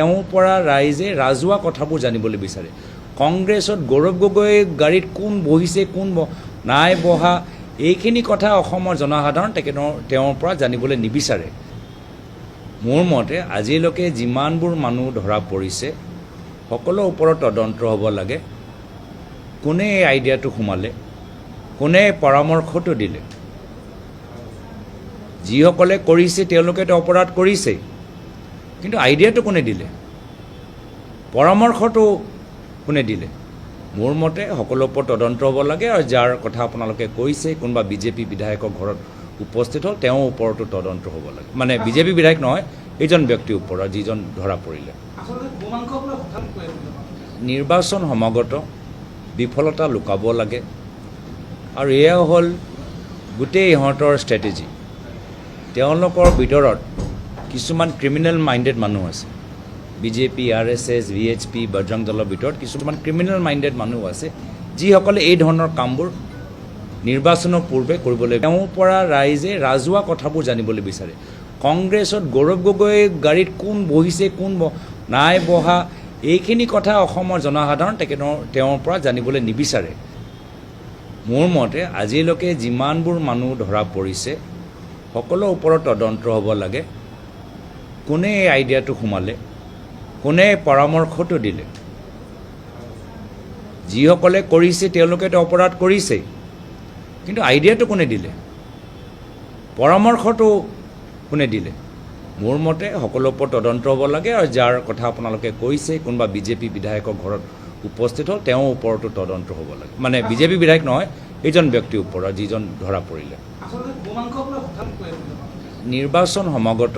তেওঁৰ পৰা ৰাইজে ৰাজহুৱা কথাবোৰ জানিবলৈ বিচাৰে। কংগ্ৰেছত গৌৰৱ গগৈ গাড়ীত কোন বহিছে কোন নাই বহা এইখিনি কথা অসমৰ জনসাধাৰণ তেওঁৰ পৰা জানিবলৈ নিবিচাৰে। মোৰ মতে আজিলৈকে যিমানবোৰ মানুহ ধৰা পৰিছে সকলো ওপৰত তদন্ত হ'ব লাগে। কোনে এই আইডিয়াটো সোমালে, কোনে পৰামৰ্শটো দিলে, যিসকলে কৰিছে তেওঁলোকেতো অপৰাধ কৰিছেই, কিন্তু আইডিয়াটো কোনে দিলে, পৰামৰ্শটো কোনে দিলে? মোৰ মতে সকলো ওপৰত তদন্ত হ'ব লাগে। আৰু যাৰ কথা আপোনালোকে কৈছে কোনোবা বিজেপি বিধায়কৰ ঘৰত উপস্থিত হ'ল তেওঁৰ ওপৰতো তদন্ত হ'ব লাগে। মানে বিজেপি বিধায়ক নহয়, এইজন ব্যক্তিৰ ওপৰত যিজন ধৰা পৰিলে। নিৰ্বাচন সমাগত, বিফলতা লুকাব লাগে। আৰু এয়া হ'ল গোটেই ইহঁতৰ ষ্ট্ৰেটেজি। তেওঁলোকৰ ভিতৰত কিছুমান ক্ৰিমিনেল মাইণ্ডেড মানুহ আছে। বিজেপি, RSS, VHP, বজৰং দলৰ ভিতৰত কিছুমান ক্ৰিমিনেল মাইণ্ডেড মানুহ আছে যিসকলে এই ধৰণৰ কামবোৰ নিৰ্বাচনৰ পূৰ্বে কৰিবলৈ। তেওঁৰ পৰা ৰাইজে ৰাজহুৱা কথাবোৰ জানিবলৈ বিচাৰে। কংগ্ৰেছত গৌৰৱ গগৈ গাড়ীত কোন বহিছে কোন নাই বহা এইখিনি কথা অসমৰ জনসাধাৰণ তেওঁৰ পৰা জানিবলৈ নিবিচাৰে। মোৰ মতে আজিলৈকে যিমানবোৰ মানুহ ধৰা পৰিছে সকলো ওপৰত তদন্ত হ'ব লাগে। কোনে এই আইডিয়াটো সোমালে, কোনে পৰামৰ্শটো দিলে, যিসকলে কৰিছে তেওঁলোকেতো অপৰাধ কৰিছেই, কিন্তু আইডিয়াটো কোনে দিলে, পৰামৰ্শটো কোনে দিলে? মোৰ মতে সকলো ওপৰত তদন্ত হ'ব লাগে। আৰু যাৰ কথা আপোনালোকে কৈছে কোনোবা বিজেপি বিধায়কৰ ঘৰত উপস্থিত হ'ল তেওঁৰ ওপৰতো তদন্ত হ'ব লাগে। মানে বিজেপি বিধায়ক নহয়, এইজন ব্যক্তিৰ ওপৰত যিজন ধৰা পৰিলে। নিৰ্বাচন সমাগত,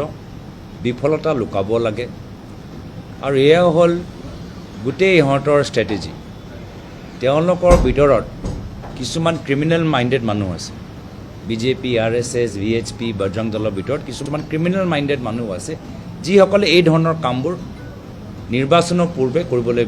বিফলতা লুকাব লাগে। আৰু এয়া হ'ল গোটেই ইহঁতৰ ষ্ট্ৰেটেজি। তেওঁলোকৰ ভিতৰত কিছুমান ক্ৰিমিনেল মাইণ্ডেড মানুহ আছে। বিজেপি, RSS, VHP, বজৰং দলৰ ভিতৰত কিছুমান ক্ৰিমিনেল মাইণ্ডেড মানুহ আছে যিসকলে এই ধৰণৰ কামবোৰ নিৰ্বাচনৰ পূৰ্বে কৰিবলৈ